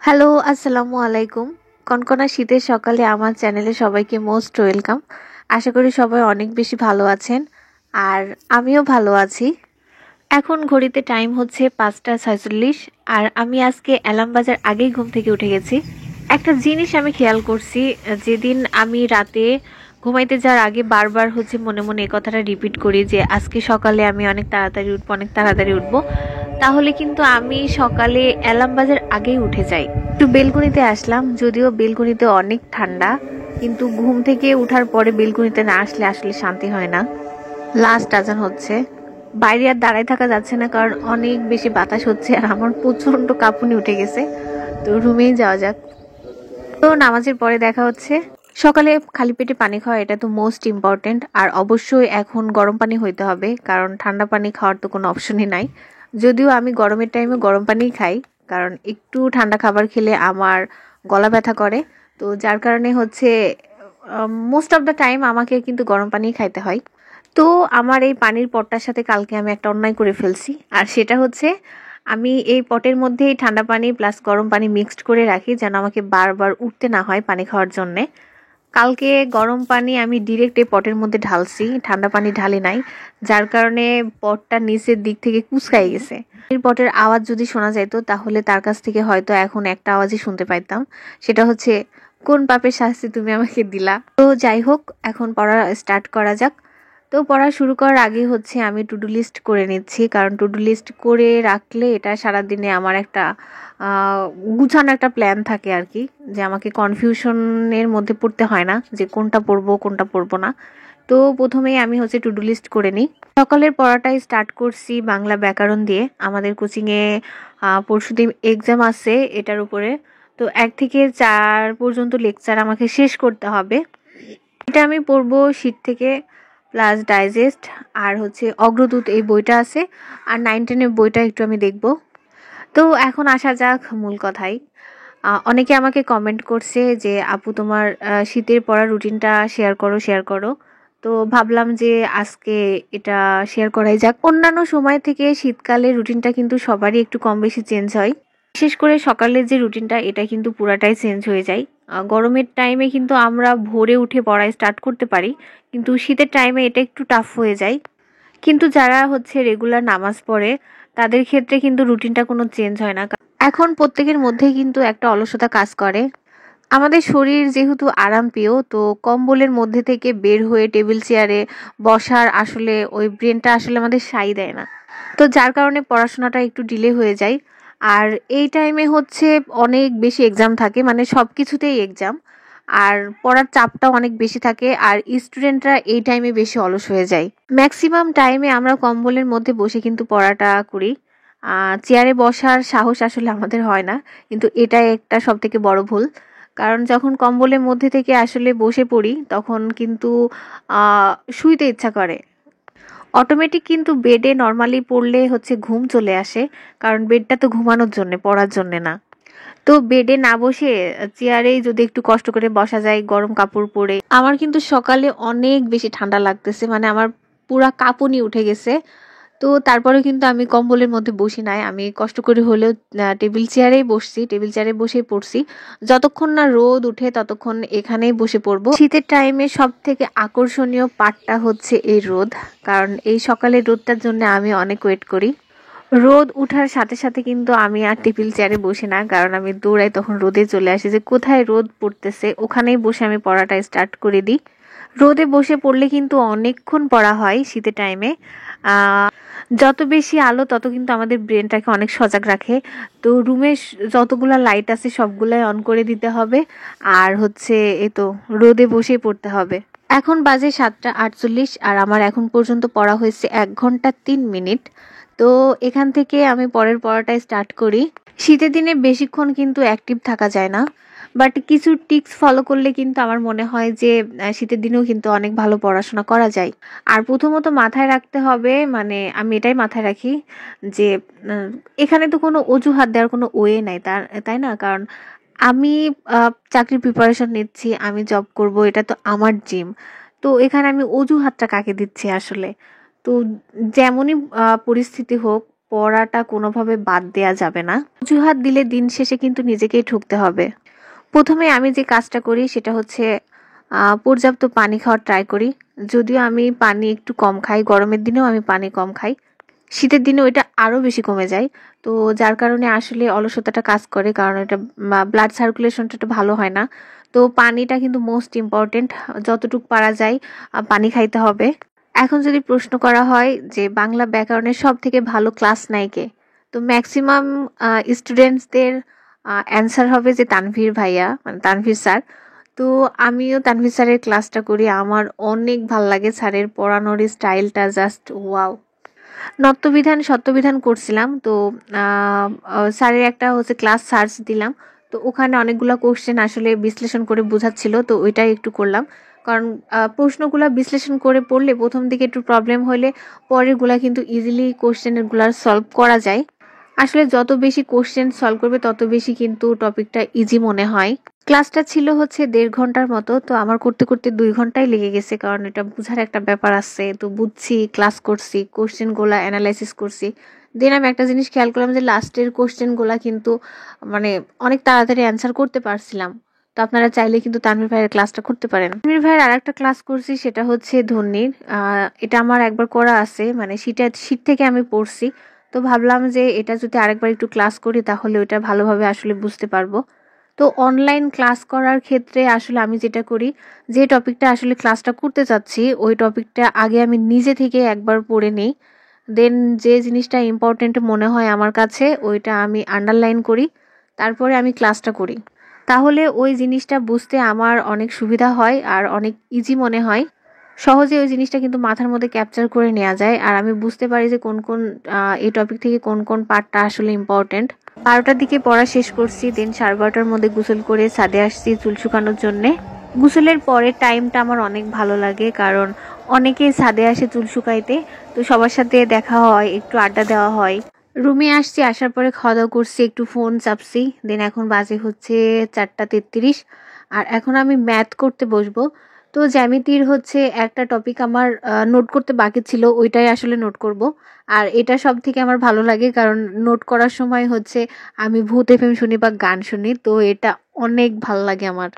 Hello, আসসালামু আলাইকুম। কনকনা শীতের সকালে আমার চ্যানেলে সবাইকে মোস্ট ওয়েলকাম। আশা করি সবাই অনেক বেশি ভালো আছেন, আর আমিও ভালো আছি। এখন ঘড়িতে টাইম হচ্ছে 5টা 46, আর আমি আজকে অ্যালার্ম বাজার আগেই ঘুম থেকে উঠে গেছি। একটা জিনিস আমি খেয়াল করছি, যেদিন আমি রাতে ঘুমাইতে যাওয়ার আগে বারবার মনে মনে এই কথাটা রিপিট করি যে আজকে সকালে আমি অনেক তাড়াতাড়ি উঠবো, অনেক তাড়াতাড়ি উঠবো, তাহলে কিন্তু আমি সকালে অ্যালার্ম বাজার আগেই উঠে যাই। একটু বেলকনিতে আসলাম, যদিও বেলকনিতে অনেক ঠান্ডা, কিন্তু ঘুম থেকে উঠার পরে বেলকনিতে না আসলে আসলে শান্তি হয় না। লাস্ট আজান হচ্ছে, বাইরে আর দাঁড়ায় থাকা যাচ্ছে না, কারণ অনেক বেশি বাতাস হচ্ছে আর আমার প্রচন্ড কাঁপুনি উঠে গেছে। তো রুমেই যাওয়া যাক। তো নামাজের পরে দেখা হচ্ছে। সকালে খালি পেটে পানি খাওয়া এটা তো মোস্ট ইম্পর্টেন্ট, আর অবশ্যই এখন গরম পানি হইতে হবে, কারণ ঠান্ডা পানি খাওয়ার তো কোনো অপশনই নাই। যদিও আমি গরমের টাইমে গরম পানিই খাই, কারণ একটু ঠান্ডা খাবার খেলে আমার গলা ব্যথা করে। তো যার কারণে মোস্ট অফ দ্য টাইম আমাকে কিন্তু গরম পানিই খাইতে হয়। তো আমার এই পানির পটটার সাথে কালকে আমি একটা অন্যায় করে ফেলছি, আর সেটা হচ্ছে আমি এই পটের মধ্যেই ঠান্ডা পানি প্লাস গরম পানি মিক্সড করে রাখি, যেন আমাকে বারবার উঠতে না হয় পানি খাওয়ার জন্যে। কালকে গরম পানি আমি ডিরেক্ট এই পটের মধ্যে ঢালছি, ঠান্ডা পানি ঢালি নাই, যার কারণে পটটা নিচের দিক থেকে কুঁচকাই গেছে। এই পটের আওয়াজ যদি শোনা যাইতো তাহলে তার কাছ থেকে হয়তো এখন একটা আওয়াজই শুনতে পাইতাম, সেটা হচ্ছে কোন পাপের শাস্তি তুমি আমাকে দিলা। তো যাই হোক, এখন পড়া স্টার্ট করা যাক। তো পড়া শুরু করার আগে আমি টু ডু লিস্ট করে নিচ্ছি, কারণ টু ডু লিস্ট করে রাখলে এটা সারাদিনে আমার একটা গুছানো একটা প্ল্যান থাকে আর কি, যে আমাকে কনফিউশনের মধ্যে পড়তে হয় না যে কোনটা পড়বো কোনটা পড়বো না। তো প্রথমেই আমি টু ডু লিস্ট করে নিই। সকালের পড়াটাই স্টার্ট করছি বাংলা ব্যাকরণ দিয়ে। আমাদের কোচিংয়ে পরশুদিন এক্সাম আছে এটার উপরে। তো 1 থেকে 4 পর্যন্ত লেকচার আমাকে শেষ করতে হবে। এটা আমি পড়বো শীট থেকে, প্লাস ডাইজেস্ট, আর অগ্রদূত এই বইটা আছে, আর 9-10-এর বইটা একটু আমি দেখব। তো এখন আসা যাক মূল কথায়। অনেকে আমাকে কমেন্ট করছে যে আপু তোমার শীতের পড়ার রুটিনটা শেয়ার করো। তো ভাবলাম যে আজকে এটা শেয়ার করাই যাক। অন্যান্য সময় থেকে শীতকালে রুটিনটা কিন্তু সবারই একটু কম বেশি চেঞ্জ হয়। বিশেষ করে সকালের যে রুটিনটা এটা কিন্তু পুরাটাই চেঞ্জ হয়ে যায়। গরমের টাইমে কিন্তু আমরা ভোরে উঠে পড়ায় স্টার্ট করতে পারি, কিন্তু শীতের টাইমে এটা একটু টাফ হয়ে যায়। কিন্তু যারা রেগুলার নামাজ পড়ে তাদের ক্ষেত্রে কিন্তু রুটিনটা কোনো চেঞ্জ হয় না। এখন প্রত্যেকের মধ্যেই কিন্তু একটা অলসতা কাজ করে। আমাদের শরীর যেহেতু আরাম প্রিয়, তো কম্বলের মধ্যে থেকে বের হয়ে টেবিল চেয়ারে বসার ওই ব্রেনটা আমাদের সাই দেয় না। তো যার কারণে পড়াশোনাটা একটু ডিলে হয়ে যায়। আর এই টাইমে অনেক বেশি এক্সাম থাকে, মানে সব কিছুতেই এক্সাম, আর পড়ার চাপটাও অনেক বেশি থাকে, আর স্টুডেন্টরা এই টাইমে বেশি অলস হয়ে যায়। ম্যাক্সিমাম টাইমে আমরা কম্বলের মধ্যে বসে কিন্তু পড়াটা করি। চেয়ারে বসার সাহস আমাদের হয় না, কিন্তু এটাই একটা সব থেকে বড় ভুল। কারণ যখন কম্বলের মধ্যে থেকে বসে পড়ি তখন কিন্তু শুইতে ইচ্ছা করে। অটোমেটিক কিন্তু বেডে নর্মালি পড়লে ঘুম চলে আসে, কারণ বেডটা তো ঘুমানোর জন্য, পড়ার জন্য না। তো বেডে না বসে চেয়ারেই যদি একটু কষ্ট করে বসা যায় গরম কাপড় পরে। আমার কিন্তু সকালে অনেক বেশি ঠান্ডা লাগতেছে, মানে আমার পুরা কাঁপুনি উঠে গেছে। তো তারপরে কিন্তু আমি কম্বলের মধ্যে বসি নাই, আমি কষ্ট করে হলেও টেবিল চেয়ারেই বসছি, টেবিল চেয়ারে বসেই পড়ছি। যতক্ষণ না রোদ উঠে ততক্ষণ এখানেই বসে পড়বো। শীতের টাইমে সব থেকে আকর্ষণীয় পার্টটা এই রোদ, কারণ এই সকালের রোদটার জন্য আমি অনেক ওয়েট করি। রোদ উঠার সাথে সাথে কিন্তু আমি আর টেবিল চেয়ারে বসি না, কারণ আমি দৌড়াই তখন রোদে চলে আসি, যে কোথায় রোদ পড়তেছে ওখানেই বসে আমি পড়াটা স্টার্ট করে দিই। রোদে বসে পড়লে কিন্তু অনেকক্ষণ পড়া হয় শীতের টাইমে। যত বেশি আলো তত কিন্তু আমাদের ব্রেনটাকে অনেক সজাগ রাখে। তো রুমে যতগুলা লাইট আছে সবগুলাই অন করে দিতে হবে, আর এই তো রোদে বসেই পড়তে হবে। এখন বাজে 7টা 48, আর আমার এখন পর্যন্ত পড়া হয়েছে 1 ঘন্টা 3 মিনিট। তো এখান থেকে আমি পরের পড়াটা স্টার্ট করি। শীতের দিনে বেশিক্ষণ কিন্তু অ্যাক্টিভ থাকা যায় না, বাট কিছু টিপস ফলো করলে কিন্তু আমার মনে হয় যে শীতের দিনেও কিন্তু অনেক ভালো পড়াশোনা করা যায়। আর প্রথমত মাথায় রাখতে হবে, মানে আমি এটাই মাথায় রাখি যে আহ, এখানে তো কোনো অজুহাত দেওয়ার কোনো ওয়ে নাই, তাই না? কারণ আমি চাকরির প্রিপারেশন নিচ্ছি, আমি জব করব, এটা তো আমার জিম। তো এখানে আমি অজুহাতটা কাকে দিচ্ছি আসলে? তো যেমনই পরিস্থিতি হোক, পড়াটা কোনোভাবে বাদ দেয়া যাবে না। অজুহাত দিলে দিন শেষে কিন্তু নিজেকেই ঠকতে হবে। প্রথমে আমি যে কাজটা করি সেটা হচ্ছে পর্যাপ্ত পানি খাওয়ার ট্রাই করি। যদিও আমি পানি একটু কম খাই, গরমের দিনেও আমি পানি কম খাই, শীতের দিনে ওইটা আরো বেশি কমে যায়। তো যার কারণে আসলে অলসতাটা কাজ করে, কারণ এটা ব্লাড সার্কুলেশনটা ভালো হয় না। তো পানিটা কিন্তু মোস্ট ইম্পর্টেন্ট, যতটুকু পারা যায় পানি খাইতে হবে। এখন যদি প্রশ্ন করা হয় যে বাংলা ব্যাকরণের সব থেকে ভালো ক্লাস নায়িকে, তো ম্যাক্সিমাম স্টুডেন্টসদের অ্যান্সার হবে যে তানভীর ভাইয়া, মানে তানভীর স্যার। তো আমিও তানভীর স্যারের ক্লাসটা করি, আমার অনেক ভাল লাগে। স্যারের পড়ানোর স্টাইলটা জাস্ট ওয়াও। নত্যবিধান সত্যবিধান করছিলাম, তো স্যারের একটা হচ্ছে ক্লাস সার্চ দিলাম, তো ওখানে অনেকগুলো কোশ্চেন আসলে বিশ্লেষণ করে বোঝাচ্ছিল, তো ওইটাই একটু করলাম। কারণ প্রশ্নগুলো বিশ্লেষণ করে পড়লে প্রথম দিকে একটু প্রবলেম হলে পরেরগুলা কিন্তু ইজিলি কোশ্চেনগুলো সলভ করা যায়। আসলে যত বেশি কোশ্চেন সলভ করবে তত বেশি কিন্তু টপিকটা ইজি মনে হয়। ক্লাসটা ছিল হচ্ছে 1.5 ঘন্টার মতো, তো আমার করতে করতে 2 ঘন্টাই লেগে গেছে, কারণ এটা বুঝার একটা ব্যাপার আছে। তো বুঝছি, ক্লাস করছি, কোশ্চেন গুলা অ্যানালাইসিস করছি। দেন আমি একটা জিনিস খেয়াল করলাম যে লাস্টের কোশ্চেন গুলা কিন্তু মানে অনেক তাড়াতাড়ি অ্যান্সার করতে পারছিলাম। তো আপনারা চাইলে কিন্তু তানভীর ভাইয়ের ক্লাসটা করতে পারেন। তানভীর ভাইয়ের আরেকটা ক্লাস করছি, সেটা হচ্ছে ধ্বনির। এটা আমার একবার করা আছে, মানে শীত থেকে আমি পড়ছি। তো ভাবলাম যে এটা যদি আরেকবার একটু ক্লাস করি তাহলে ওইটা ভালোভাবে আসলে বুঝতে পারবো। তো অনলাইন ক্লাস করার ক্ষেত্রে আসলে আমি যেটা করি, যে টপিকটা আসলে ক্লাসটা করতে চাচ্ছি ওই টপিকটা আগে আমি নিজে থেকে একবার পড়ে নিই। দেন যে জিনিসটা ইম্পর্টেন্ট মনে হয় আমার কাছে ওইটা আমি আন্ডারলাইন করি, তারপরে আমি ক্লাসটা করি। তাহলে ওই জিনিসটা বুঝতে আমার অনেক সুবিধা হয় আর অনেক ইজি মনে হয়। সহজে ওই জিনিসটা কিন্তু মাথার মধ্যে ক্যাপচার করে নেওয়া যায়, আর আমি বুঝতে পারি যে কোন কোন এই টপিক থেকে কোন কোন পার্টটা আসলে ইম্পর্টেন্ট। 12টার দিকে পড়া শেষ করছি, দেন 12:30টার মধ্যে গোসল করে ছাদে আসছি চুল শুকানোর জন্যে। গোসলের পরে টাইমটা আমার অনেক ভালো লাগে, কারণ অনেকেই ছাদে আসে চুল শুকাইতে, তো সবার সাথে দেখা হয়, একটু আড্ডা দেওয়া হয়। রুমে আসছি, আসার পরে খাওয়া দাওয়া করছি, একটু ফোন চাপছি। দেন এখন বাজে হচ্ছে 4:33, আর এখন আমি ম্যাথ করতে বসবো। তো জ্যামিতির হচ্ছে একটা টপিক আমার নোট করতে বাকি ছিল, ওইটাই আসলে নোট করব। আর এটা সব থেকে আমার ভালো লাগে, কারণ নোট করার সময় হচ্ছে আমি ভূত এফএম শুনি বা গান শুনি, তো এটা অনেক ভালো লাগে আমার।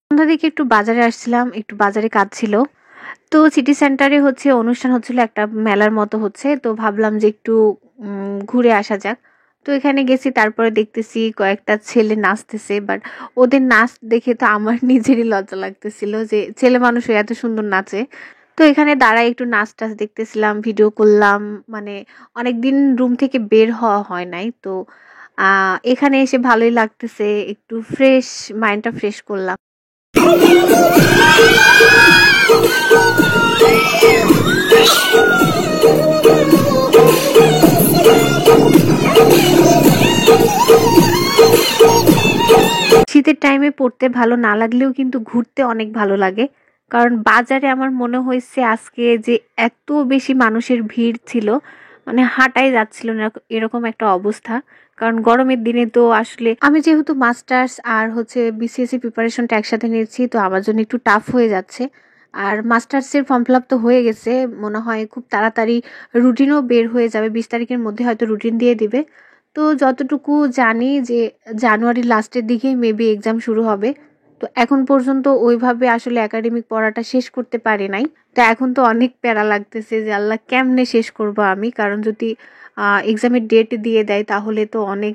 সন্ধ্যা দিকে একটু বাজারে আসছিলাম, একটু বাজারে কাজ ছিল। তো সিটি সেন্টারে হচ্ছে অনুষ্ঠান হচ্ছিল, একটা মেলার মতো হচ্ছে, তো ভাবলাম যে একটু ঘুরে আসা যাক। তো এখানে গেছি, তারপরে দেখতেছি কয়েকটা ছেলে নাচতেছে, বাট ওদের নাচ দেখে তো আমার নিজেরই লজ্জা লাগতেছিল যে ছেলে মানুষ হয়ে এত সুন্দর নাচে। তো এখানে দাঁড়ায় একটু নাচ টাচ দেখতেছিলাম, ভিডিও করলাম। মানে অনেকদিন রুম থেকে বের হওয়া হয় নাই, তো এখানে এসে ভালোই লাগতেছে, একটু ফ্রেশ, মাইন্ডটা ফ্রেশ করলাম। শীতের টাইমে পড়তে ভালো না লাগলেও কিন্তু ঘুরতে অনেক ভালো লাগে, কারণ বাজারে আমার মনে হয়েছে আজকে যে এত বেশি মানুষের ভিড় ছিল, মানে হাঁটাই যাচ্ছিল না, এরকম একটা অবস্থা। কারণ গরমের দিনে তো আসলে আমি যেহেতু মাস্টার্স আর হচ্ছে বিসিএসসি প্রিপারেশনটা একসাথে নিয়েছি, তো আমার জন্য একটু টাফ হয়ে যাচ্ছে। আর মাস্টার্সের ফর্ম ফিল আপ তো হয়ে গেছে, মনে হয় খুব তাড়াতাড়ি রুটিনও বের হয়ে যাবে, 20 তারিখের মধ্যে হয়তো রুটিন দিয়ে দিবে। তো যতটুকু জানি যে জানুয়ারির লাস্টের দিকেই মেবি এক্সাম শুরু হবে। তো এখন পর্যন্ত ওইভাবে আসলে একাডেমিক পড়াটা শেষ করতে পারি নাই। তো এখন তো অনেক প্যারা লাগতেছে যে আল্লাহ কেমনে শেষ করব আমি, কারণ যদি এক্সামের ডেট দিয়ে দেয় তাহলে তো অনেক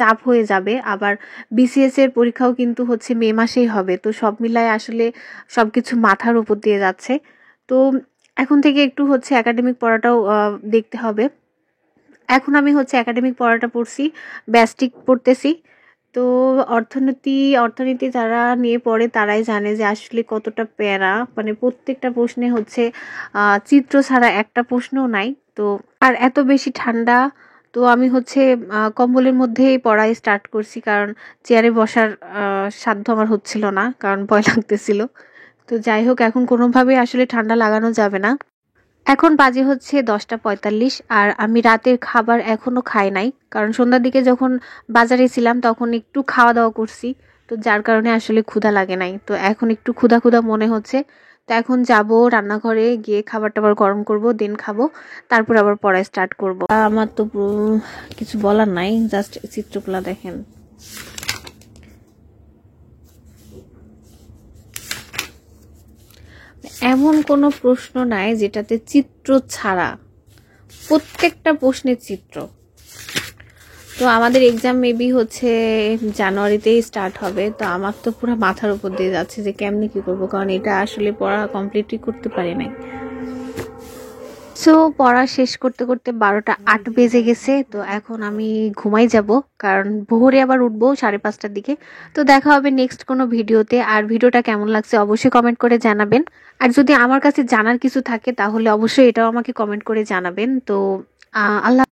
চাপ হয়ে যাবে। আবার বিসিএস এর পরীক্ষাও কিন্তু হচ্ছে মে মাসেই হবে। তো সব মিলায় আসলে সবকিছু মাথার উপর দিয়ে যাচ্ছে। তো এখন থেকে একটু হচ্ছে একাডেমিক পড়াটাও দেখতে হবে। এখন আমি হচ্ছে একাডেমিক পড়াটা পড়ছি, ব্যাস্টিক পড়তেছি। তো অর্থনীতি যারা নিয়ে পড়ে তারাই জানে যে আসলে কতটা প্যারা, মানে প্রত্যেকটা প্রশ্নে হচ্ছে চিত্র ছাড়া একটা প্রশ্নও নাই। তো আর এত বেশি ঠান্ডা, তো আমি হচ্ছে কম্বলের মধ্যেই পড়াই স্টার্ট করছি, কারণ চেয়ারে বসার সাধ্য আমার হচ্ছিল না, কারণ ভয় লাগতেছিল। তো যাই হোক, এখন কোনোভাবেই আসলে ঠান্ডা লাগানো যাবে না। এখন বাজে হচ্ছে 10টা 45, আর আমি রাতের খাবার এখনো খাই নাই, কারণ সন্ধ্যার দিকে যখন বাজারে ছিলাম তখন একটু খাওয়া দাওয়া করছি। তো যার কারণে আসলে ক্ষুধা লাগে নাই। তো এখন একটু ক্ষুধা ক্ষুধা মনে হচ্ছে। তো এখন যাব রান্নাঘরে গিয়ে খাবার টাবার গরম করব, দেন খাবো, তারপর আবার পড়া স্টার্ট করব। আমার তো কিছু বলার নাই, জাস্ট চিত্রগুলা দেখেন। এমন কোনো প্রশ্ন নাই যেটাতে চিত্র ছাড়া, প্রত্যেকটা প্রশ্নের চিত্র। তো আমাদের এক্সাম মেবি হচ্ছে জানুয়ারিতেই স্টার্ট হবে। তো আমার তো পুরো মাথার উপর দিয়ে যাচ্ছে যে কেমনি কি করবো, কারণ এটা আসলে পড়া কমপ্লিটই করতে পারি নাই। সো পড়া শেষ করতে করতে 12টা 8 বেজে গেছে। তো এখন আমি ঘুমাই যাব, কারণ ভোরে আবার উঠবো 5:30টার দিকে। তো দেখা হবে নেক্সট কোনো ভিডিওতে। আর ভিডিওটা কেমন লাগছে অবশ্যই কমেন্ট করে জানাবেন। আর যদি আমার কাছে জানার কিছু থাকে তাহলে অবশ্যই এটাও আমাকে কমেন্ট করে জানাবেন। তো আল্লাহ।